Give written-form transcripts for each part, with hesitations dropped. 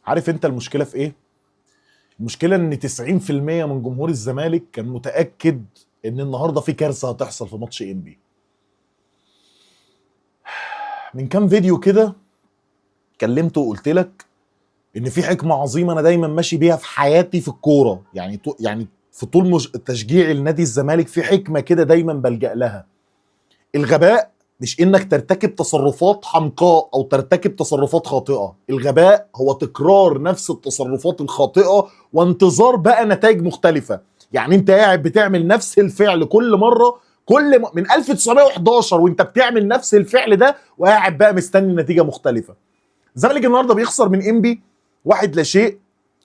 عارف انت المشكله في ايه؟ المشكله ان 90% من جمهور الزمالك كان متاكد ان النهارده في كارثه هتحصل في ماتش انبي. من كام فيديو كده كلمته وقلت لك ان في حكمه عظيمه انا دايما ماشي بيها في حياتي في الكوره، يعني في طول تشجيع النادي الزمالك في حكمه كده دايما بلجأ لها. الغباء مش انك ترتكب تصرفات حمقاء او ترتكب تصرفات خاطئه، الغباء هو تكرار نفس التصرفات الخاطئه وانتظار بقى نتائج مختلفه. يعني انت قاعد بتعمل نفس الفعل كل مره، من 1911 وانت بتعمل نفس الفعل ده وقاعد بقى مستني نتيجه مختلفه. الزمالك النهارده بيخسر من انبي 1-0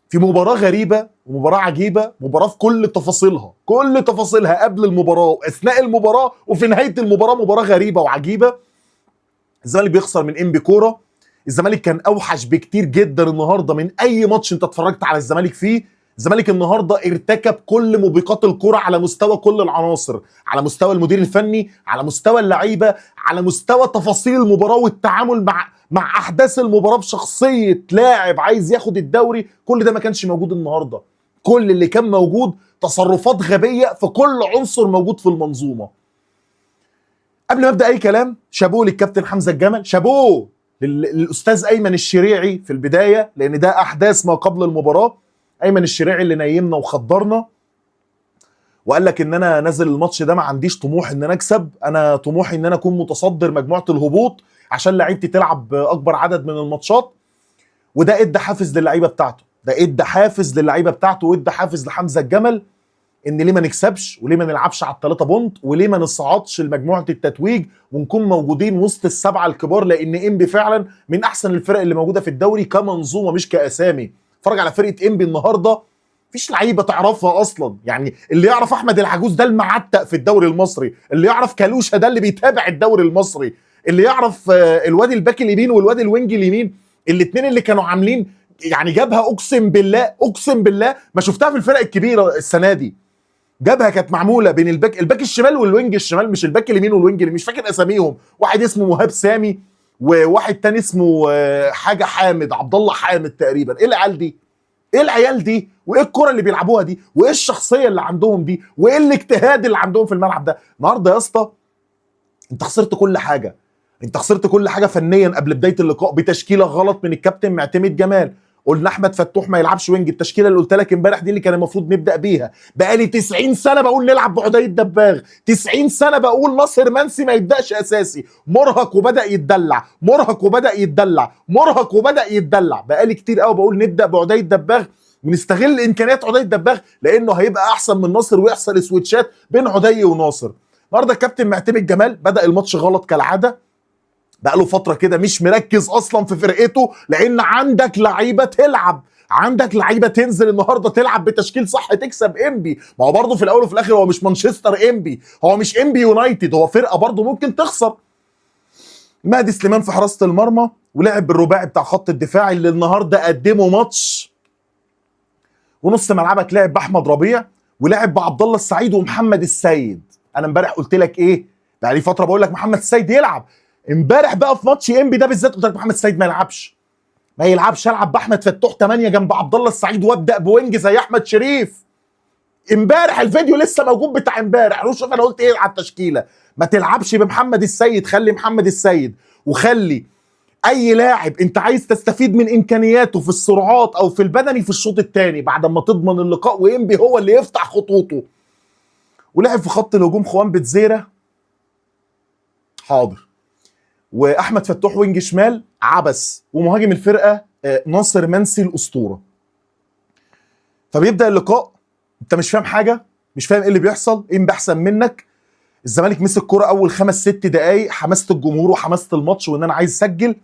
في مباراة غريبة ومباراة عجيبة، مباراة في كل تفاصيلها قبل المباراة وأثناء المباراة وفي نهاية المباراة، مباراة غريبة وعجيبة. الزمالك بيخسر من انبي كورة. الزمالك كان أوحش بكتير جدا النهاردة من أي ماتش أنت اتفرجت على الزمالك فيه. الزمالك النهارده ارتكب كل موبقات الكرة على مستوى كل العناصر، على مستوى المدير الفني، على مستوى اللعيبة، على مستوى تفاصيل المباراة والتعامل مع احداث المباراة بشخصية لاعب عايز ياخد الدوري. كل ده ما كانش موجود النهارده. كل اللي كان موجود تصرفات غبية في كل عنصر موجود في المنظومة. قبل ما ابدا اي كلام، شابوه للكابتن حمزة الجمل، شابوه للاستاذ ايمن الشريعي في البداية، لان ده احداث ما قبل المباراة. ايمن الشريعي اللي نيمنا وخدرنا وقال لك ان انا نازل الماتش ده ما عنديش طموح ان انا اكسب، انا طموحي ان انا اكون متصدر مجموعه الهبوط عشان لعيبتي تلعب اكبر عدد من الماتشات. وده ادى حافز للعيبه بتاعته، وادى حافز لحمزه الجمل ان ليه ما نكسبش وليه ما نلعبش على الثلاثه بونت وليه ما نصعدش لمجموعه التتويج ونكون موجودين وسط السبعه الكبار، لان انبي فعلا من احسن الفرق اللي موجوده في الدوري كمنظومه مش كاسامي. اتفرج على فرقه انبي النهارده، مفيش لعيبه تعرفها اصلا. يعني اللي يعرف احمد العجوز ده المعتق في الدوري المصري، اللي يعرف كالوشا ده اللي بيتابع الدوري المصري، اللي يعرف الواد الباك اليمين والواد الوينج اليمين، الاثنين اللي كانوا عاملين يعني جابها، اقسم بالله ما شفتها في الفرق الكبيره السنه دي. جابها كانت معموله بين الباك الشمال والوينج الشمال، مش الباك اليمين والوينج اليمين، مش فاكر اساميهم، واحد اسمه مهاب سامي وواحد تاني اسمه حاجه حامد، عبد الله حامد تقريبا. ايه العيال دي؟ ايه العيال دي؟ وايه الكره اللي بيلعبوها دي؟ وايه الشخصيه اللي عندهم دي؟ وايه الاجتهاد اللي عندهم في الملعب ده؟ النهارده يا اسطى انت خسرت كل حاجه. انت خسرت كل حاجه فنيا قبل بدايه اللقاء بتشكيله غلط من الكابتن معتمد جمال. قلنا احمد فتوح ما يلعبش وينج، التشكيله اللي قلت لك امبارح دي اللي كان المفروض نبدا بيها. بقالي 90 سنه بقول نلعب بعدي الدباغ، 90 سنه بقول ناصر منسي ما يبداش اساسي، مرهق وبدا يتدلع. بقالي كتير قوي بقول نبدا بعدي الدباغ ونستغل امكانيات عدي الدباغ لانه هيبقى احسن من ناصر ويحصل سويتشات بين عدي وناصر. النهارده الكابتن معتمد جمال بدا الماتش غلط كالعاده، بقاله فتره كده مش مركز اصلا في فرقته، لان عندك لعيبه تلعب، عندك لعيبه تنزل النهارده تلعب بتشكيل صح تكسب انبي. ما هو برضه في الاول وفي الاخر هو مش مانشستر انبي، هو مش انبي يونايتد، هو فرقه برضه ممكن تخسر. مهدي سليمان في حراسه المرمى ولعب بالرباعي بتاع خط الدفاع اللي النهارده قدموا ماتش. ونص ملعبك لعب باحمد ربيع ولعب بعبد الله السعيد ومحمد السيد. انا امبارح قلت لك ايه؟ بقالي فتره بقول لك محمد السيد يلعب. امبارح بقى في ماتش انبي ده بالذات قلت لك محمد السيد ما يلعبش، العب باحمد فتوح 8 جنب عبد الله السعيد وابدا بوينج زي احمد شريف. امبارح الفيديو لسه موجود بتاع امبارح، روح شوف انا قلت ايه على التشكيله. ما تلعبش بمحمد السيد، خلي محمد السيد وخلي اي لاعب انت عايز تستفيد من امكانياته في السرعات او في البدني في الشوط الثاني بعد ما تضمن اللقاء وانبي هو اللي يفتح خطوطه. ولعب في خط الهجوم خوان بتزيرة حاضر، واحمد فتوح وينج شمال عبس، ومهاجم الفرقه ناصر منسي الاسطوره. فبيبدا اللقاء انت مش فاهم حاجه، مش فاهم ايه اللي بيحصل، انبي احسن منك. الزمالك مسك كرة اول 5-6 دقائق، حماسه الجمهور وحماسه الماتش وان انا عايز اسجل.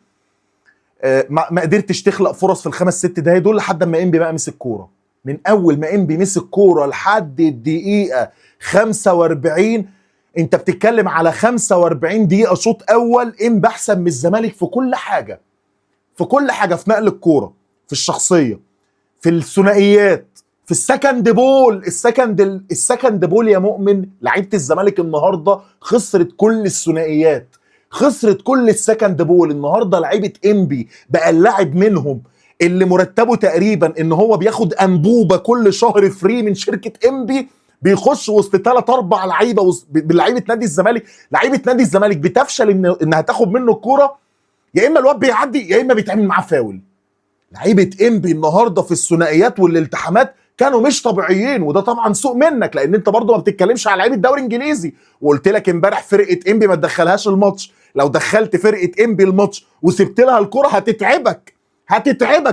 ما قدرتش تخلق فرص في الخمس ست دقايق دول لحد ما انبي بقى مسك كوره. من اول ما انبي مسك كوره لحد الدقيقه 45 انت بتتكلم على 45 دقيقه شوط اول. انبي احسن من الزمالك في كل حاجه، في نقل الكوره، في الشخصيه، في الثنائيات، في السكند بول يا مؤمن. لعيبه الزمالك النهارده خسرت كل الثنائيات، خسرت كل السكند بول. النهارده لعيبه انبي بقى اللاعب منهم اللي مرتبه تقريبا ان هو بياخد انبوبه كل شهر فري من شركه انبي، بيخش وسط 3 4 لعيبه بلعيبه نادي الزمالك. لعيبه نادي الزمالك بتفشل انها تاخد منه الكوره، يا اما الواد بيعدي يا اما بيتعمل معاه فاول. لعيبه انبي النهارده في الثنائيات والالتحامات كانوا مش طبيعيين، وده طبعا سوء منك لان انت برضو ما بتتكلمش على لعيبه الدوري الانجليزي. وقلت لك امبارح فرقه انبي ما تدخلهاش الماتش، لو دخلت فرقه انبي الماتش وسبت لها الكره هتتعبك.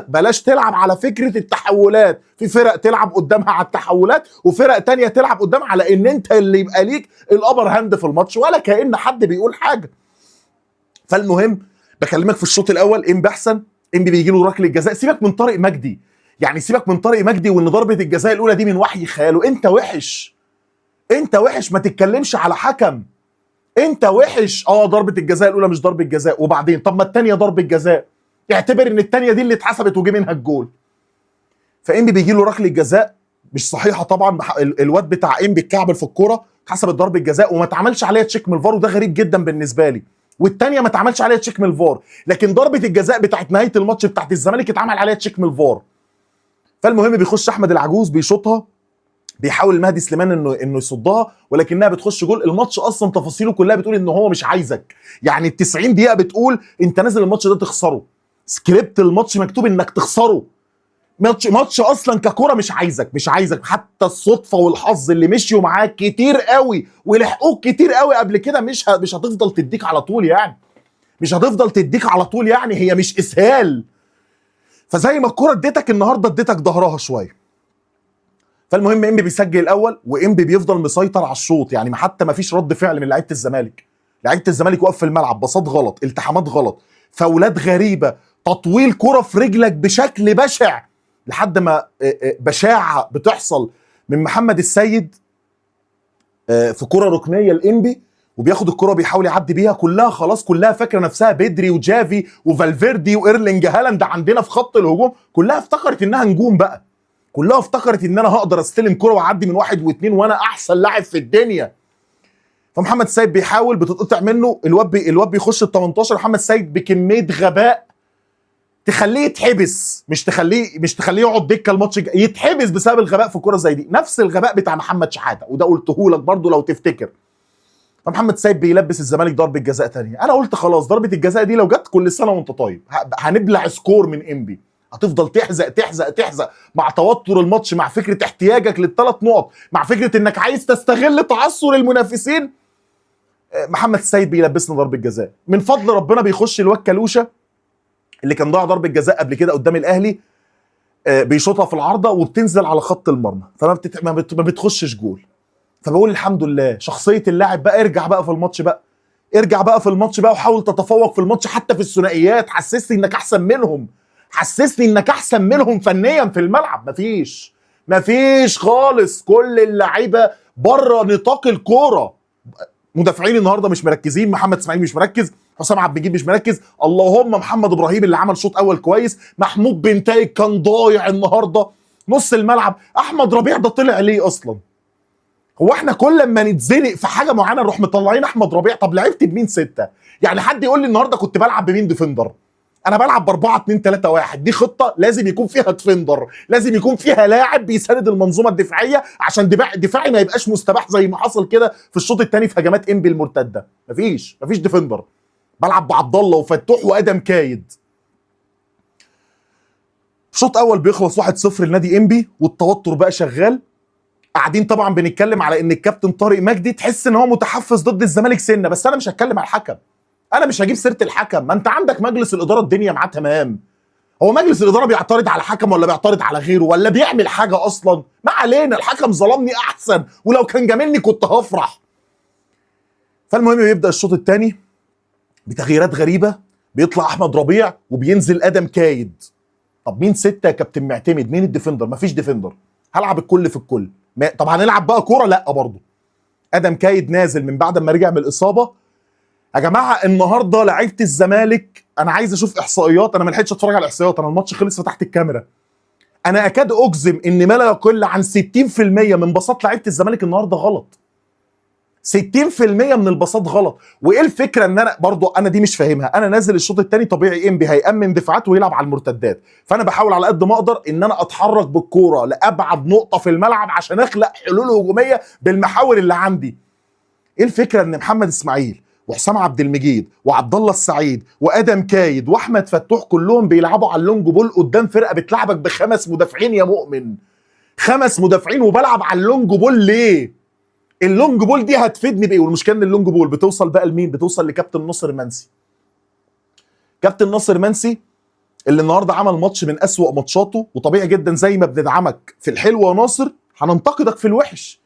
بلاش تلعب على فكره التحولات، في فرق تلعب قدامها على التحولات وفرق تانية تلعب قدام على ان انت اللي يبقى ليك الابر هاند في الماتش، ولا كأن حد بيقول حاجه. فالمهم بكلمك في الشوط الاول انبي احسن، انبي بيجي له ركله جزاء. سيبك من طارق مجدي، يعني سيبك من طارق مجدي وان ضربه الجزاء الاولى دي من وحي خياله. انت وحش ما تتكلمش على حكم، انت وحش. ضربه الجزاء الاولى مش ضربه جزاء، وبعدين طب ما الثانيه ضربه جزاء، اعتبر ان الثانيه دي اللي اتحسبت وجي منها الجول. فانبي بيجي له ركله جزاء مش صحيحه طبعا، الواد بتاع انبي اتكعبل في الكوره، اتحسبت ضربه جزاء وما اتعملش عليها تشيك من الفار، وده غريب جدا بالنسبه لي. والثانيه ما اتعملش عليها تشيك من الفار، لكن ضربه الجزاء بتاعت نهايه الماتش بتاعت الزمالك اتعمل عليها تشيك من الفار. فالمهم بيخش احمد العجوز بيشوطها، بيحاول مهدي سليمان انه يصدها، ولكنها بتخش جول. الماتش اصلا تفاصيله كلها بتقول ان هو مش عايزك، يعني ال 90 دقيقه بتقول انت نازل الماتش ده تخسره، سكريبت الماتش مكتوب انك تخسره. ماتش اصلا ككوره مش عايزك. حتى الصدفه والحظ اللي مشيوا معاك كتير قوي ولحقوك كتير قوي قبل كده مش هتفضل تديك على طول، يعني هي مش اسهال. فزي ما الكوره اديتك النهارده اديتك ظهرها شويه. فالمهم انبي بيسجل الاول، وانبي بيفضل مسيطر على الشوط، يعني حتى ما فيش رد فعل من لعيبه الزمالك. لعيبه الزمالك واقف في الملعب، باصات غلط، التحامات غلط، فاولات غريبه، تطويل كرة في رجلك بشكل بشع، لحد ما بشاعه بتحصل من محمد السيد في كرة ركنيه لانبي، وبياخد الكرة بيحاول يعدي بيها، كلها خلاص، كلها فاكره نفسها بدري وجافي وفالفيردي وايرلينج هالاند عندنا في خط الهجوم، كلها افتكرت انها نجوم بقى، كلها افتكرت ان انا هقدر استلم كرة واعدي من 1 و2 وانا احسن لاعب في الدنيا. فمحمد السيد بيحاول، بتتقطع منه، الواد بيخش ال 18. محمد السيد بكميه غباء تخليه يتحبس، مش تخليه يقعد دكه الماتش يتحبس بسبب الغباء في كرة زي دي، نفس الغباء بتاع محمد شحاته، وده قلته لك برضو لو تفتكر. فمحمد السيد بيلبس الزمالك ضربه جزاء ثانيه. انا قلت خلاص ضربه الجزاء دي لو جت كل سنه وانت طيب، هنبلع سكور من انبي، هتفضل تحزق مع توتر الماتش، مع فكره احتياجك لل3 نقط، مع فكره انك عايز تستغل تعثر المنافسين. محمد السيد بيلبسنا ضربه جزاء، من فضل ربنا بيخش الواد كالوشا اللي كان ضاع ضربه جزاء قبل كده قدام الاهلي، بيشوطها في العارضه وبتنزل على خط المرمى، ما بتخشش جول. فبقول الحمد لله، شخصيه اللاعب بقى، ارجع بقى في الماتش بقى وحاول تتفوق في الماتش، حتى في الثنائيات حسسني انك احسن منهم فنيا في الملعب. مفيش خالص، كل اللعيبه بره نطاق الكوره. مدافعين النهارده مش مركزين، محمد اسماعيل مش مركز، حسام عبد المجيد مش مركز، اللهم محمد ابراهيم اللي عمل شوط اول كويس، محمود بنتايج كان ضايع النهارده، نص الملعب. احمد ربيع ده طلع ليه اصلا؟ هو احنا كل ما نتزنق في حاجه معينه نروح مطلعين احمد ربيع؟ طب لعبت بمين 6؟ يعني حد يقول لي النهارده كنت بلعب بمين ديفندر؟ انا بلعب ب4-2-3-1، دي خطه لازم يكون فيها ديفندر، لازم يكون فيها لاعب بيساند المنظومه الدفاعيه عشان دفاعي ما يبقاش مستباح زي ما حصل كده في الشوط الثاني في هجمات انبي المرتده. مفيش ديفندر، بلعب بعبد الله وفتوح وادم كايد. شوط اول بيخلص 1-0 لنادي انبي، والتوتر بقى شغال. قاعدين طبعا بنتكلم على ان الكابتن طارق مجدي تحس ان هو متحفز ضد الزمالك سنه، بس انا مش هتكلم على الحكم، انا مش هجيب سيره الحكم. ما انت عندك مجلس الاداره الدنيا معاه تمام، هو مجلس الاداره بيعترض على حكم ولا بيعترض على غيره ولا بيعمل حاجه اصلا؟ ما علينا، الحكم ظلمني احسن، ولو كان جاملني كنت هفرح. فالمهم بيبدا الشوط الثاني بتغييرات غريبه، بيطلع احمد ربيع وبينزل ادم كايد. طب مين 6 يا كابتن معتمد؟ مين الديفندر؟ مفيش ديفندر، هلعب الكل في الكل. طب هنلعب بقى كوره؟ لا برضه. ادم كايد نازل من بعد ما رجع من الاصابه. يا جماعه النهارده لعيبه الزمالك، انا عايز اشوف احصائيات، انا ما لحقتش اتفرج على الاحصائيات، انا الماتش خلص فتحت الكاميرا. انا اكاد اجزم ان ما لا يقل عن 60% من باصات لعيبه الزمالك النهارده غلط. 60% من الباصات غلط. وايه الفكره؟ ان انا برضو انا دي مش فاهمها. انا نازل الشوط الثاني طبيعي انبي هيأمن دفاعات ويلعب على المرتدات، فانا بحاول على قد ما اقدر ان انا اتحرك بالكوره لابعد نقطه في الملعب عشان اخلق حلول هجوميه بالمحاور اللي عندي. ايه الفكره؟ ان محمد اسماعيل وحسام عبد المجيد وعبد الله السعيد وادم كايد واحمد فتوح كلهم بيلعبوا على اللونج بول قدام فرقه بتلعبك ب5 مدافعين يا مؤمن، 5 مدافعين، وبلعب على اللونج بول ليه؟ اللونج بول دي هتفيدني بايه؟ والمشكله ان اللونج بول بتوصل بقى لمين؟ بتوصل لكابتن ناصر منسي. كابتن ناصر منسي اللي النهارده عمل ماتش من اسوأ ماتشاته، وطبيعي جدا زي ما بندعمك في الحلو يا ناصر هننتقدك في الوحش.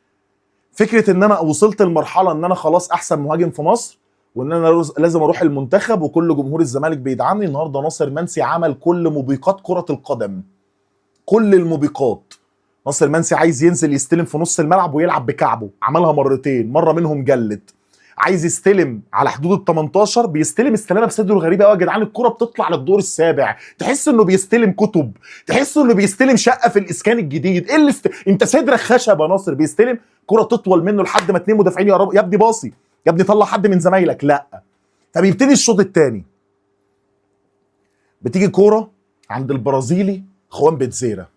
فكره ان انا وصلت لمرحله ان انا خلاص احسن مهاجم في مصر وان انا لازم اروح المنتخب وكل جمهور الزمالك بيدعمني. النهارده ناصر منسي عمل كل موبقات كره القدم، كل الموبقات. ناصر منسي عايز ينزل يستلم في نص الملعب ويلعب بكعبه، عملها مرتين، مره منهم جلت. عايز يستلم على حدود ال 18 بيستلم استلامه بصدره غريبه قوي يا جدعان، الكره بتطلع للدور السابع، تحس انه بيستلم كتب، تحس انه بيستلم شقه في الاسكان الجديد. ايه اللي انت صدرك خشب يا ناصر. بيستلم كره تطول منه لحد ما 2 مدافعين يقربوا، يا ابني باصي، يا ابني طلع حد من زمايلك. لا. فبيبتدي الشوط الثاني، بتيجي كوره عند البرازيلي خوان بيتزيرا.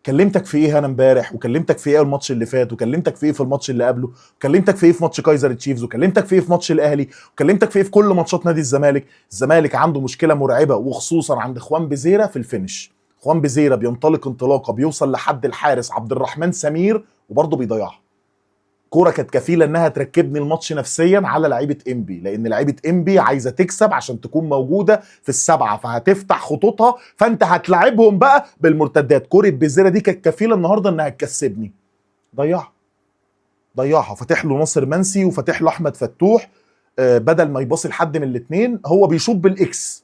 كلمتك في ايه انا امبارح، وكلمتك في ايه الماتش اللي فات، وكلمتك في ايه في الماتش اللي قبله، وكلمتك في ايه في ماتش كايزر تشيفز، وكلمتك في ايه في ماتش الاهلي، وكلمتك في ايه في كل ماتشات نادي الزمالك. الزمالك عنده مشكله مرعبه وخصوصا عند خوان بيزيرا في الفينش. خوان بيزيرا بينطلق انطلاقه بيوصل لحد الحارس عبد الرحمن سمير وبرضه بيضيعها. كوره كانت كفيله انها تركبني الماتش نفسيا على لعيبه انبي، لان لعيبه انبي عايزه تكسب عشان تكون موجوده في السبعه، فهتفتح خطوطها، فانت هتلاعبهم بقى بالمرتدات. كوره بيزيرا دي كانت كفيله النهارده انها تكسبني. ضيعها. فاتح له ناصر منسي وفاتح له احمد فتوح، بدل ما يباصي لحد من الاثنين هو بيشوط بالاكس.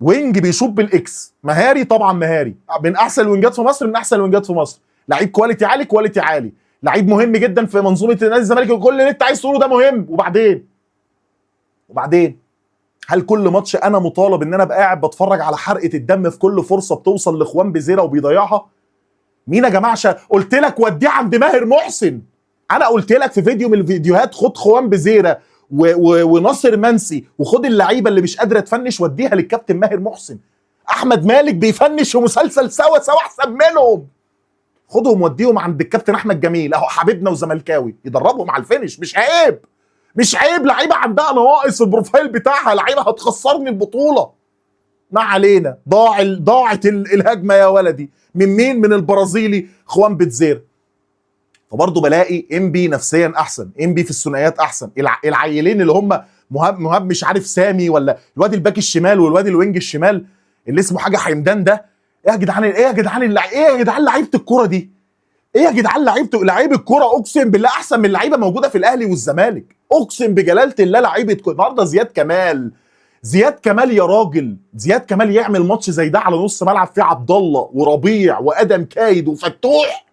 وينج بيشوط بالاكس، مهاري طبعا، مهاري من احسن الوينجات في مصر، من احسن الوينجات في مصر، لعيب كواليتي عالي، كواليتي عالي، لعيب مهم جدا في منظومه نادي الزمالك، وكل اللي انت عايز تقوله ده مهم. وبعدين هل كل ماتش انا مطالب ان انا ابقى قاعد بتفرج على حرقه الدم في كل فرصه بتوصل لاخوان بيزيرا وبيضيعها؟ مين يا جماعه؟ قلت لك وديه عند ماهر محسن. انا قلت لك في فيديو من الفيديوهات خد خوان بيزيرا وناصر منسي وخد اللعيبه اللي مش قادره تفنش وديها للكابتن ماهر محسن. احمد مالك بيفنش في مسلسل سوا احسن منهم، خدهم وديهم عند الكابتن احمد جميل اهو حبيبنا وزملكاوي يدربهم على الفينش. مش عيب لعيبه عندها نواقص في البروفايل بتاعها، لعيبه هتخسرني البطوله. ما علينا. ضاعت الهجمه يا ولدي من مين؟ من البرازيلي خوان بيتزيرا. فبرضه بلاقي انبي نفسيا احسن، انبي في الثنائيات احسن. العيلين اللي هم مهاب مش عارف سامي، ولا الواد الباك الشمال والواد الوينج الشمال اللي اسمه حاجه حمدان ده، ايه يا جدعان؟ ايه يا جدعان لعيبه الكوره دي؟ ايه يا جدعان لعيبه الكوره؟ اقسم بالله احسن من لعيبه موجوده في الاهلي والزمالك، اقسم بجلاله الله. لعيبه كوره النهارده زياد كمال يا راجل، زياد كمال يعمل ماتش زي ده على نص ملعب فيه عبد الله وربيع وادم كايد وفتوح.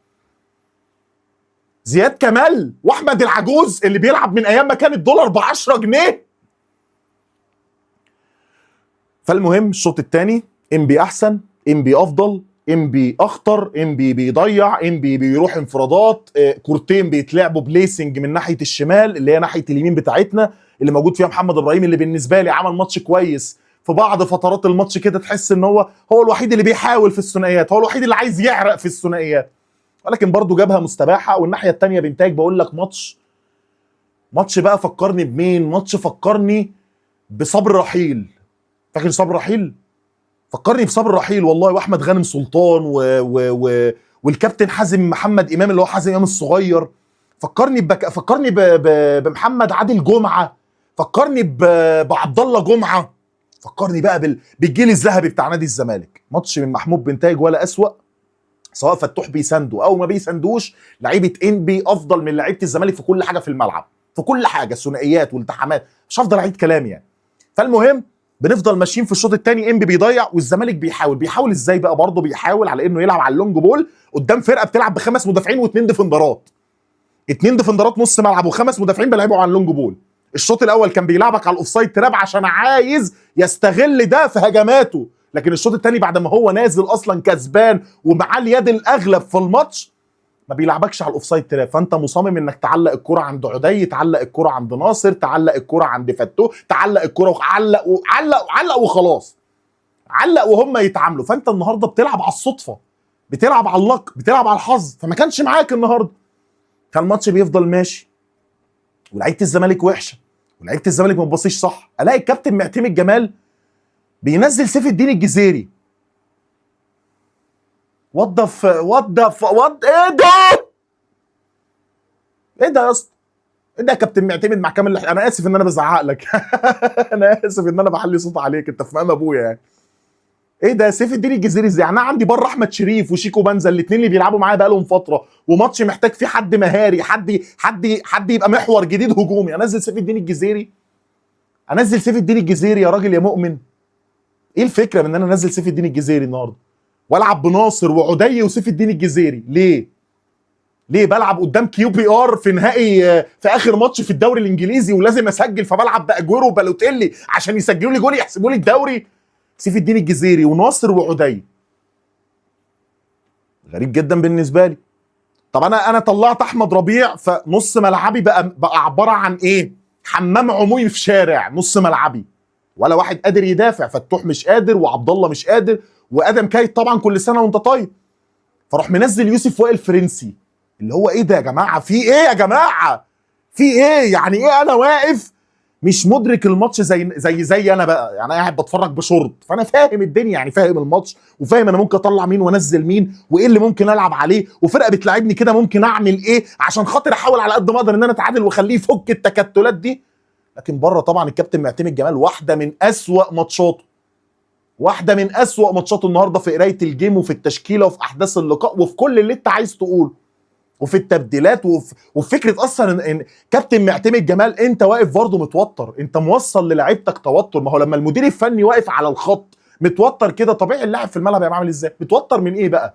زياد كمال واحمد العجوز اللي بيلعب من ايام ما كان الدولار ب10 جنيه. فالمهم الشوط الثاني انبي احسن، انبي افضل، انبي اخطر، انبي بيضيع، انبي بيروح انفرادات، كورتين بيتلعبوا بليسنج من ناحيه الشمال اللي هي ناحيه اليمين بتاعتنا اللي موجود فيها محمد ابراهيم، اللي بالنسبه لي عمل ماتش كويس. في بعض فترات الماتش كده تحس ان هو الوحيد اللي بيحاول في الثنائيات، هو الوحيد اللي عايز يعرق في الثنائيات، ولكن برضه جابها مستباحه. والناحيه الثانيه بنتاج بقول لك ماتش بقى فكرني بمين؟ ماتش فكرني بصبر رحيل. فاكر صبر رحيل؟ فكرني بصبر رحيل والله، واحمد غانم سلطان والكابتن حازم محمد امام اللي هو حازم امام الصغير. فكرني بمحمد عادل جمعه، فكرني بعبد الله جمعه، فكرني بقى بالجيل الذهبي بتاع نادي الزمالك. ماتش من محمود بنتايج ولا اسوأ، سواء فتوح بيساندوا او ما بيساندوش، لعيبه انبي افضل من لعيبه الزمالك في كل حاجه في الملعب، في كل حاجه، ثنائيات والتحامات، مش هفضل اعيد كلام يعني. فالمهم بنفضل ماشيين في الشوط الثاني، انبي بيضيع والزمالك بيحاول ازاي بقى؟ برضه بيحاول على انه يلعب على اللونج بول قدام فرقه بتلعب ب5 مدافعين واثنين ديفندرات، 2 ديفندرات نص ملعب و5 مدافعين بيلعبوا على اللونج بول. الشوط الاول كان بيلعبك على الاوفسايد تراب عشان عايز يستغل ده في هجماته، لكن الشوط الثاني بعد ما هو نازل اصلا كسبان ومعاه اليد الاغلب في الماتش، ما بيلعبكش على الاوفسايد تراب، فانت مصمم انك تعلق الكرة عند عدي، تعلق الكرة عند ناصر، تعلق الكرة عند فتوح، تعلق الكرة وعلق وعلق وعلق وخلاص، علق وهم يتعاملوا. فانت النهارده بتلعب على الصدفه، بتلعب على اللك، بتلعب على الحظ، فما كانش معاك النهارده. فالماتش بيفضل ماشي ولعيبه الزمالك وحشه ولعيبه الزمالك ما بتبصيش صح. الاقي الكابتن معتمد جمال بينزل سيف الدين الجزيري. وضف ايه ده؟ ايه ده يا اسطى؟ ايه ده يا كابتن معتمد؟ مع كامل انا اسف ان انا بزعق لك انا اسف ان انا بحلي صوت عليك، انت في مقام ابويا يعني. ايه ده سيف الدين الجزيري ازاي؟ يعني انا عندي بره احمد شريف وشيكو بنزا، الاثنين اللي بيلعبوا معايا بقالهم فتره، وماتش محتاج فيه حد مهاري، حد يبقى محور جديد هجومي، انزل سيف الدين الجزيري؟ انزل سيف الدين الجزيري يا راجل يا مؤمن؟ ايه الفكره من ان انا انزل سيف الدين الجزيري النهارده والعب بناصر وعدي وسيف الدين الجزيري؟ ليه بلعب قدام كيو بي ار في نهائي في اخر ماتش في الدوري الانجليزي ولازم اسجل، فبلعب باجويرو وبالوتيلي عشان يسجلوا لي جول يحسبوا لي الدوري؟ سيف الدين الجزيري وناصر وعدي، غريب جدا بالنسبه لي. طب انا طلعت احمد ربيع، فنص ملعبي بقى عباره عن ايه؟ حمام عمومي في شارع نص ملعبي، ولا واحد قادر يدافع. فتوح مش قادر، وعبد الله مش قادر، وادم كايت طبعا كل سنه وانت طيب. فروح منزل يوسف وائل فرنسي، اللي هو ايه ده يا جماعه؟ في ايه يا جماعه؟ في ايه يعني؟ ايه انا واقف مش مدرك الماتش زي انا بقى يعني، انا قاعد بتفرج بشورت، فانا فاهم الدنيا يعني، فاهم الماتش وفاهم انا ممكن اطلع مين وانزل مين وايه اللي ممكن العب عليه، وفرقه بتلاعبني كده ممكن اعمل ايه عشان خاطر احاول على قد ما اقدر ان انا اتعادل واخليه يفك التكتلات دي. لكن بره طبعا الكابتن معتمد جمال واحده من اسوأ ماتشاته النهارده في قرايه الجيم وفي التشكيله وفي احداث اللقاء وفي كل اللي انت عايز تقوله، وفي التبديلات وفي فكره اصلا ان كابتن معتمد جمال انت واقف برضه متوتر، انت موصل للاعيبتك توتر. ما هو لما المدير الفني واقف على الخط متوتر كده، طبيعي اللاعب في الملعب هيبقى عامل ازاي؟ متوتر من ايه بقى؟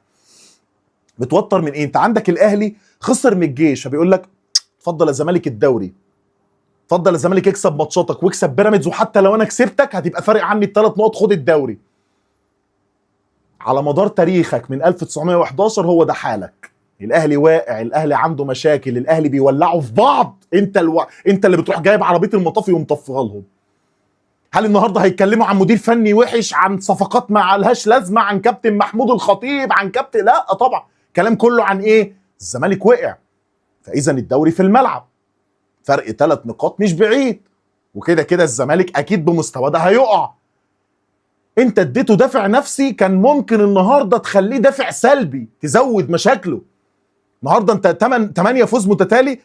متوتر من ايه؟ انت عندك الاهلي خسر من الجيش، فبيقول لك اتفضل يا زمالك الدوري، اتفضل يا زمالك اكسب ماتشاتك واكسب بيراميدز، وحتى لو انا كسبتك هتبقى فارق عني ال3 نقط، خد الدوري. على مدار تاريخك من 1911 هو ده حالك. الاهلي واقع، الاهلي عنده مشاكل، الاهلي بيولعوا في بعض، انت اللي بتروح جايب عربيه المطافي ومطفيها لهم. هل النهارده هيتكلموا عن مدير فني وحش، عن صفقات ما لهاش لازمه، عن كابتن محمود الخطيب، عن كابتن؟ لا طبعا، كلام كله عن ايه؟ الزمالك وقع، فاذا الدوري في الملعب، فرق 3 نقاط مش بعيد، وكده كده الزمالك اكيد بمستوى ده هيقع. انت اديته دافع نفسي كان ممكن النهارده تخليه دافع سلبي تزود مشاكله. النهارده انت 8 فوز متتالي،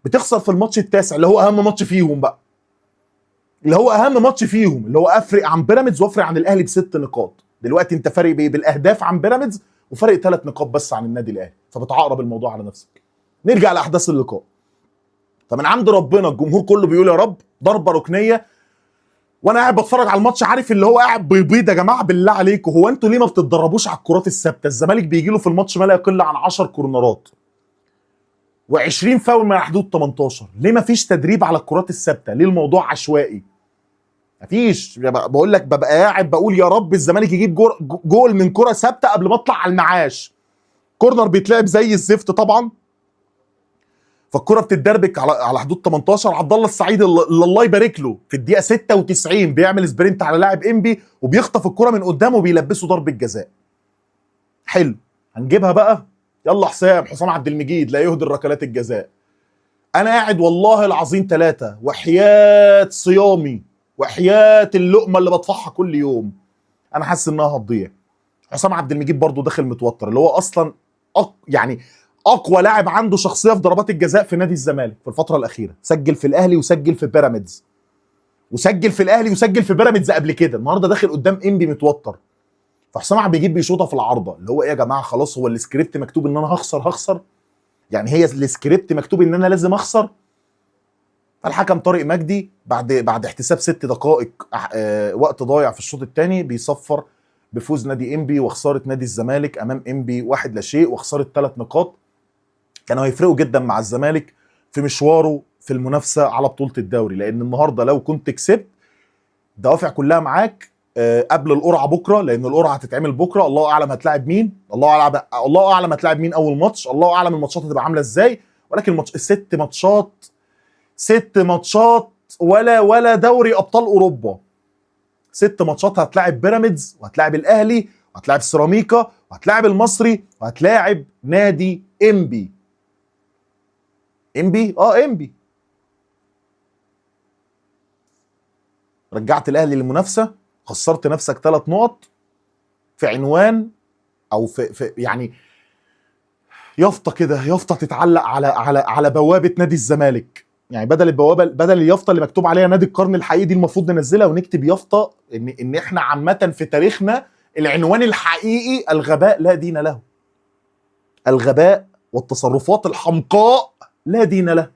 بتخسر في الماتش التاسع اللي هو اهم ماتش فيهم بقى، اللي هو اهم ماتش فيهم، اللي هو افرق عن بيراميدز وافرق عن الاهلي ب6 نقاط. دلوقتي انت فارق بالاهداف عن بيراميدز وفارق 3 نقاط بس عن النادي الاهلي، فبتعقرب الموضوع على نفسك. نرجع لاحداث اللقاء. فمن عند ربنا الجمهور كله بيقول يا رب ضربه ركنيه، وانا قاعد بتفرج على الماتش عارف اللي هو قاعد بيبيض. يا جماعه بالله عليكم، هو انتوا ليه ما بتتدربوش على الكرات الثابته؟ الزمالك بيجي له في الماتش ما لا يقل عن 10 كورنرات و20 فاول من حدود 18. ليه ما فيش تدريب على الكرات الثابته؟ ليه الموضوع عشوائي؟ مفيش. بقول لك ببقى قاعد بقول يا رب الزمالك يجيب جول من كره ثابته قبل ما اطلع على المعاش. كورنر بيتلعب زي الزفت طبعا، فالكره بتتدربك على حدود 18. عبد الله السعيد اللي الله يبارك له في الدقيقه 96 بيعمل سبرنت على لاعب انبي وبيخطف الكره من قدامه وبيلبسه ضربه جزاء. حلو، هنجيبها بقى. يلا حسام عبد المجيد لا يهدر ركلات الجزاء. انا قاعد والله العظيم 3 وحياه صيامي وحياه اللقمه اللي بدفعها كل يوم انا حاسس انها هتضيع. حسام عبد المجيد برضه داخل متوتر، اللي هو اصلا يعني اقوى لاعب عنده شخصيه في ضربات الجزاء في نادي الزمالك في الفتره الاخيره، سجل في الاهلي وسجل في بيراميدز وسجل في بيراميدز قبل كده. النهارده داخل قدام انبي متوتر، فحسام عبد المجيد بيشوطها في العارضه، اللي هو ايه يا جماعه؟ خلاص هو السكريبت مكتوب ان انا هخسر يعني، هي السكريبت مكتوب ان انا لازم اخسر. الحكم طارق مجدي بعد احتساب 6 دقائق وقت ضايع في الشوط الثاني بيصفر بفوز نادي انبي وخساره نادي الزمالك امام انبي 1-0 وخساره 3 نقاط كانوا هيفرقوا جدا مع الزمالك في مشواره في المنافسه على بطوله الدوري. لان النهارده لو كنت كسبت الدوافع كلها معاك قبل القرعه بكره، لان القرعه هتتعمل بكره. الله اعلم هتلاعب مين، الله اعلم هتلاعب مين اول ماتش، الله اعلم الماتشات هتبقى عامله ازاي. ولكن الست ماتشات، 6 ماتشات ولا دوري ابطال اوروبا. 6 ماتشات، هتلاعب بيراميدز وهتلاعب الاهلي وهتلاعب سيراميكا وهتلاعب المصري وهتلاعب نادي انبي. انبي رجعت الاهلي للمنافسه، خسرت نفسك 3 نقط في عنوان او في يعني يافطه كده، يافطه تتعلق على بوابه نادي الزمالك. يعني بدل اليافطه اللي مكتوب عليها نادي القرن الحقيقي دي، المفروض ننزلها ونكتب يافطه ان احنا عامه في تاريخنا العنوان الحقيقي الغباء لا دين له. الغباء والتصرفات الحمقاء لا دين له.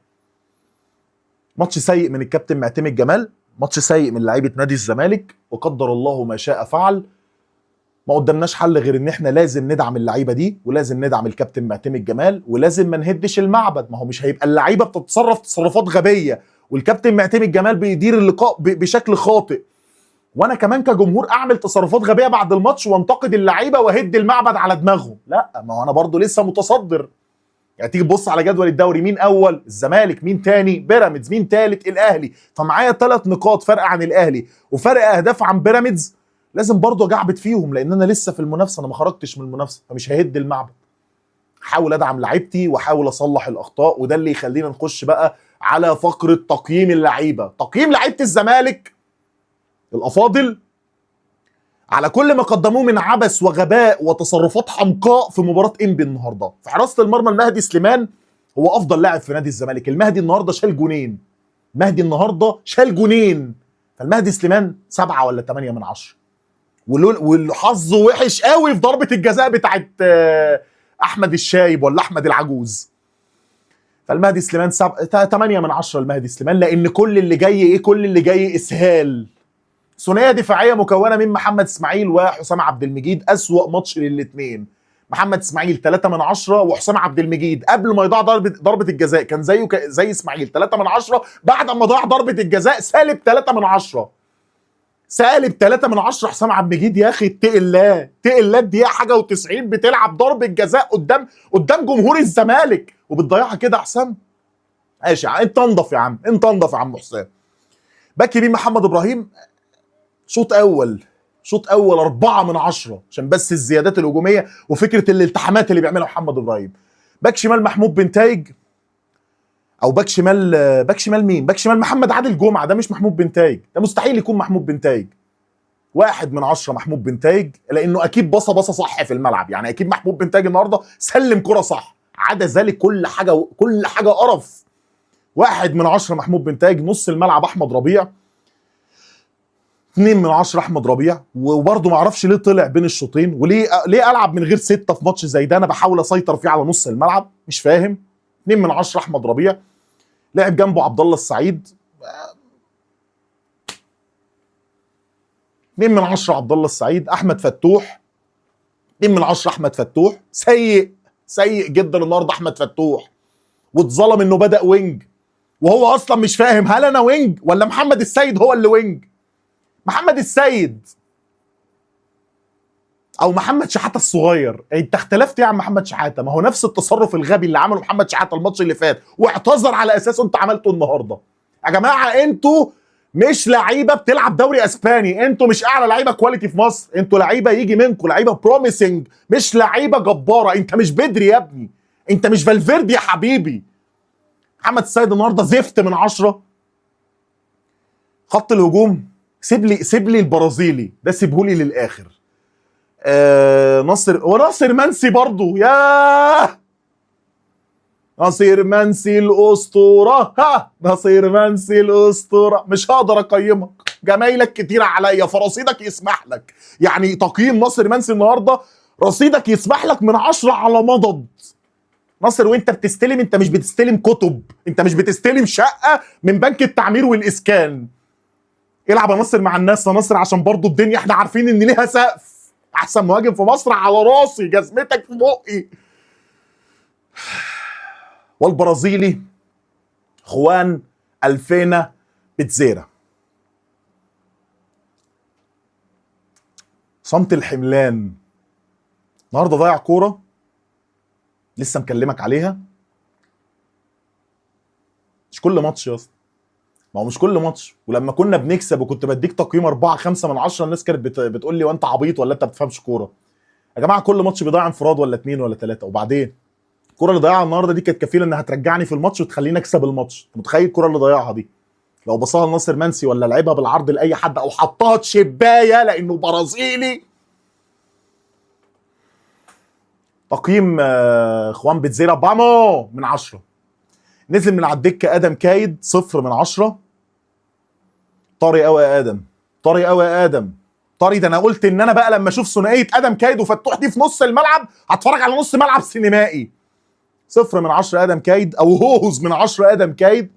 ماتش سيء من الكابتن معتمد جمال، ماتش سيء من لعيبه نادي الزمالك، وقدر الله ما شاء فعل. ما قدامناش حل غير ان احنا لازم ندعم اللعيبه دي، ولازم ندعم الكابتن معتمد جمال، ولازم ما نهدش المعبد. ما هو مش هيبقى اللعيبه بتتصرف تصرفات غبيه والكابتن معتمد جمال بيدير اللقاء بشكل خاطئ، وانا كمان كجمهور اعمل تصرفات غبيه بعد الماتش وانتقد اللعيبه واهد المعبد على دماغهم. لا، ما هو انا برضو لسه متصدر. يعني تيجي تبص على جدول الدوري، مين اول؟ الزمالك. مين تاني؟ بيراميدز. مين تالت؟ الاهلي. فمعايا 3 نقاط فرق عن الاهلي وفرق اهداف عن بيراميدز، لازم برضه اجعبد فيهم لان انا لسه في المنافسه، انا ما خرجتش من المنافسه، فمش ههد المعبد. احاول ادعم لعيبتي واحاول اصلح الاخطاء، وده اللي يخلينا نخش بقى على فقره تقييم اللعيبه. تقييم لعيبه الزمالك الافاضل على كل ما قدموه من عبث وغباء وتصرفات حمقاء في مباراه انبي النهارده. في حراسه المرمى المهدي سليمان هو افضل لاعب في نادي الزمالك. المهدي النهارده شال جونين، فالمهدي سليمان 7 ولا 8 من 10. والحظ وحش قوي في ضربه الجزاء بتاعت احمد الشايب ولا احمد العجوز. فالمهدي سليمان 8 من 10 المهدي سليمان، لان كل اللي جاي اسهال. ثنائيه دفاعيه مكونه من محمد اسماعيل وحسام عبد المجيد، اسوأ ماتش للاثنين. محمد اسماعيل 3 من 10، وحسام عبد المجيد قبل ما يضيع ضربه الجزاء كان زيه زي اسماعيل 3 من 10، بعد ما ضيع ضربه الجزاء سالب 3 من 10. سالب 3 من 10 حسام عبد المجيد. يا اخي اتقي الله، الدقيقه حاجه و90 بتلعب ضربه جزاء قدام جمهور الزمالك وبتضيعها كده يا حسام. ماشي، انت انضف يا عم حسام. باك يمين محمد ابراهيم، شوط اول 4 من 10 عشان بس الزيادات الهجوميه وفكره الالتحامات اللي بيعملها محمد ابراهيم. باك شمال محمود بنتايج، او باك شمال مين؟ باك شمال محمد عادل جمعه. ده مش محمود بنتايج، ده مستحيل يكون محمود بنتايج. 1 من 10 محمود بنتايج، لانه اكيد بصه صح في الملعب. يعني اكيد محمود بنتايج النهارده سلم كره صح، عدا ذلك كل حاجه قرف. 1 من 10 محمود بنتايج. نص الملعب احمد ربيع، 2 من 10 احمد ربيع. وبرضه ما اعرفش ليه طلع بين الشوطين، ليه العب من غير 6 في ماتش زي ده؟ انا بحاول اسيطر فيه على نص الملعب، مش فاهم. 2 من 10 احمد ربيع. لعب جنبه عبد الله السعيد، 2 من 10 عبد الله السعيد. احمد فتوح، 2 من 10 احمد فتوح. سيء جدا النهارده احمد فتوح، واتظلم انه بدا وينج وهو اصلا مش فاهم هل انا وينج ولا محمد السيد هو اللي وينج. محمد السيد او محمد شحاته الصغير. انت اختلفت يا عم محمد شحاته، ما هو نفس التصرف الغبي اللي عمله محمد شحاته الماتش اللي فات واعتذر على اساسه انت عملته النهارده. يا جماعه انتوا مش لعيبه بتلعب دوري اسباني، انتوا مش اعلى لعيبه كواليتي في مصر، انتوا لعيبه يجي منكم لعيبه بروميسنج، مش لعيبه جباره. انت مش بدري يا ابني، انت مش فالفيردي يا حبيبي. محمد السيد النهارده زفت من 10. خط الهجوم سيب لي البرازيلي ده، سيبهولي للاخر. ناصر منسي برضو. ياه، ناصر منسي الاسطوره. ناصر منسي الاسطوره. مش هقدر اقيمك، جمايلك كتير عليا فرصيدك يسمح لك. يعني تقييم ناصر منسي النهارده رصيدك يسمح لك من 10 على مضض. ناصر وانت بتستلم، انت مش بتستلم كتب، انت مش بتستلم شقه من بنك التعمير والاسكان. العب يا ناصر مع الناس يا ناصر، عشان برضو الدنيا احنا عارفين ان ليها سقف. احسن مهاجم في مصر على راسي، جزمتك في بقي. والبرازيلي خوان الفينا بيتزيرا. صمت الحملان. النهارده ضيع كوره لسه مكلمك عليها. مش كل ماتش يا اسطى، ما هو مش كل ماتش. ولما كنا بنكسب وكنت بديك تقييم 4 5 من 10 الناس كانت بتقول لي وانت عبيط ولا انت ما بتفهمش كوره. يا جماعه كل ماتش بيضيع انفراد ولا 2 ولا 3. وبعدين الكوره اللي ضيعها النهارده دي كانت كفيله انها ترجعني في الماتش وتخليني اكسب الماتش. انت متخيل الكوره اللي ضيعها دي لو بصاها لناصر منسي ولا لعبها بالعرض لاي حد او حطها تشبايه لانه برازيلي؟ تقييم خوان بيتزيرا بامو من 10. نزل من على الدكه ادم كايد 0 من 10. طري قوي يا ادم، طري قوي يا ادم، طري. ده انا قلت ان انا بقى لما اشوف ثنائيه ادم كايد وفتوح دي في نص الملعب هتفرج على نص ملعب سينمائي. 0 من 10 ادم كايد، او هوز من 10 ادم كايد.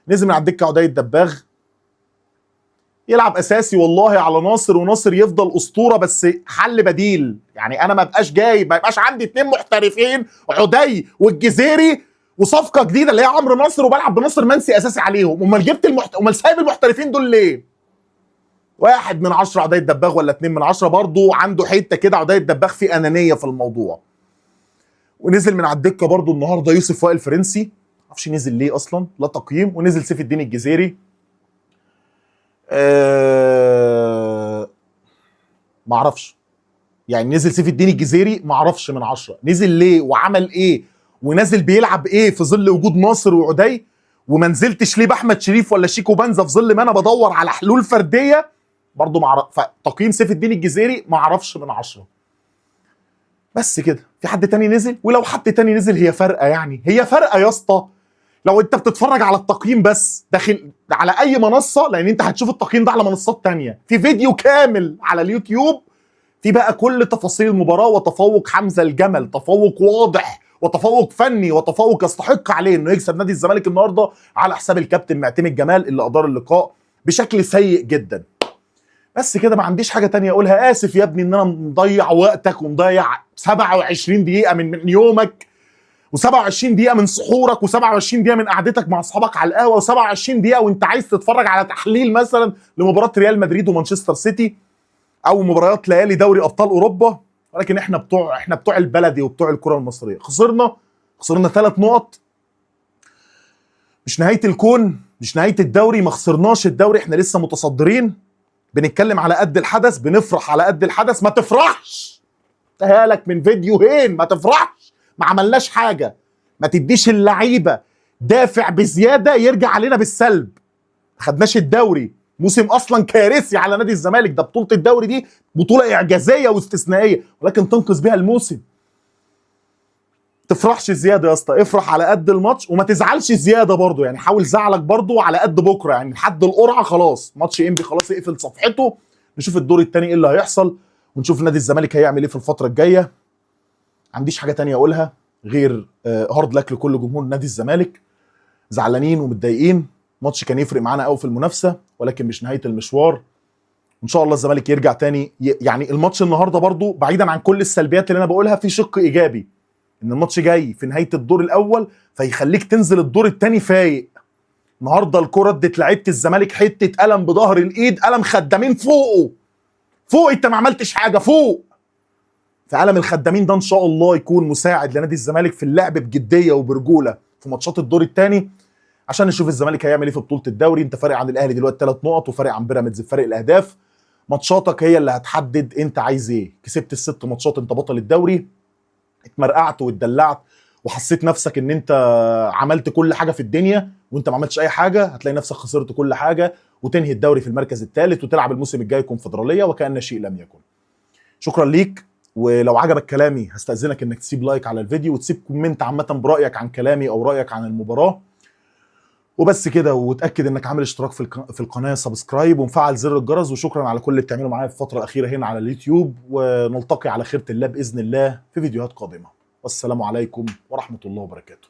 نزل من على الدكه عدي الدباغ يلعب اساسي والله على ناصر، وناصر يفضل اسطوره بس حل بديل. يعني انا ما يبقاش عندي 2 محترفين عدي والجزيري وصفقه جديده اللي هي عمرو ناصر وبلعب بناصر منسي اساسي عليهم. امال جبت امال سايب المحترفين دول ليه؟ 1 من 10 عدي الدباغ ولا 2 من 10 برضه عنده حته كده. عدي الدباغ في انانيه في الموضوع. ونزل من على الدكه برضه النهارده يوسف وائل فرنسي، معرفش نزل ليه اصلا، لا تقييم. ونزل سيف الدين الجزيري معرفش. يعني نزل سيف الدين الجزيري معرفش من 10 نزل ليه وعمل ايه ونازل بيلعب ايه في ظل وجود ناصر وعدي، وما نزلتش ليه باحمد شريف ولا شيكو بنزا في ظل ما انا بدور على حلول فرديه برضه معرف. فتقييم سيف الدين الجزيري معرفش من 10. بس كده. في حد تاني نزل؟ ولو حد تاني نزل هي فارقه؟ يعني هي فارقه يا اسطى لو انت بتتفرج على التقييم بس داخل على اي منصه، لان انت هتشوف التقييم ده على منصات تانية في فيديو كامل على اليوتيوب في بقى كل تفاصيل المباراه وتفوق حمزه الجمل، تفوق واضح وتفوق فني وتفوق يستحق عليه انه يكسب نادي الزمالك النهارده على حساب الكابتن معتمد جمال اللي ادار اللقاء بشكل سيء جدا. بس كده، ما عنديش حاجه تانية اقولها. اسف يا ابني ان انا مضيع وقتك ومضيع 27 دقيقه من يومك، و27 دقيقه من سحورك، و27 دقيقه من قعدتك مع اصحابك على القهوه، و27 دقيقه وانت عايز تتفرج على تحليل مثلا لمباراه ريال مدريد ومانشستر سيتي او مباريات ليالي دوري ابطال اوروبا. ولكن احنا بتوع البلدي وبتوع الكره المصريه. خسرنا 3 نقط. مش نهايه الكون، مش نهايه الدوري. ما خسرناش الدوري، احنا لسه متصدرين. بنتكلم على قد الحدث، بنفرح على قد الحدث. ما تفرحش، تهالك من فيديوهين. ما تفرحش، ما عملناش حاجه. ما تديش اللعيبه دافع بزياده يرجع علينا بالسلب. ما خدناش الدوري، موسم اصلا كارثي على نادي الزمالك. ده بطوله الدوري دي بطوله اعجازيه واستثنائيه ولكن تنقذ بيها الموسم. تفرحش زياده يا اسطى، افرح على قد الماتش وما تزعلش زياده برضو. يعني حاول زعلك برضو على قد بكره. يعني لحد القرعه خلاص، ماتش انبي خلاص يقفل صفحته. نشوف الدور الثاني ايه اللي هيحصل، ونشوف نادي الزمالك هيعمل ايه في الفتره الجايه. ما عنديش حاجه تانية اقولها غير هارد لك لكل جمهور نادي الزمالك. زعلانين ومتضايقين، ماتش كان يفرق معانا قوي في المنافسه ولكن مش نهايه المشوار. وان شاء الله الزمالك يرجع تاني. يعني الماتش النهارده برضو بعيدا عن كل السلبيات اللي انا بقولها في شق ايجابي، ان الماتش جاي في نهايه الدور الاول فيخليك تنزل الدور الثاني فايق. النهارده الكره ادت لعيبه الزمالك حته قلم بظهر الايد، قلم خدامين فوق انت ما عملتش حاجه فوق. فقلم الخدامين ده ان شاء الله يكون مساعد لنادي الزمالك في اللعب بجديه وبرجوله في ماتشات الدور الثاني، عشان نشوف الزمالك هيعمل ايه في بطوله الدوري. انت فارق عن الاهلي دلوقتي 3 نقط وفارق عن بيراميدز بفارق الاهداف. ماتشاتك هي اللي هتحدد انت عايز ايه. كسبت ال6 ماتشات انت بطل الدوري، اتمرقعت واتدلعت وحسيت نفسك ان انت عملت كل حاجه في الدنيا وانت ما عملتش اي حاجه، هتلاقي نفسك خسرت كل حاجه وتنهي الدوري في المركز الثالث وتلعب الموسم الجاي كونفدراليه وكأن شيء لم يكن. شكرا ليك. ولو عجبك كلامي هستأذنك انك تسيب لايك على الفيديو وتسيب كومنت عامه برأيك عن كلامي او رأيك عن المباراه. وبس كده، وتأكد انك عامل اشتراك في القناه، سبسكرايب ومفعل زر الجرس. وشكرا على كل اللي بتعمله معايا في الفتره الاخيره هنا على اليوتيوب، ونلتقي على خيرة الله باذن الله في فيديوهات قادمه. والسلام عليكم ورحمه الله وبركاته.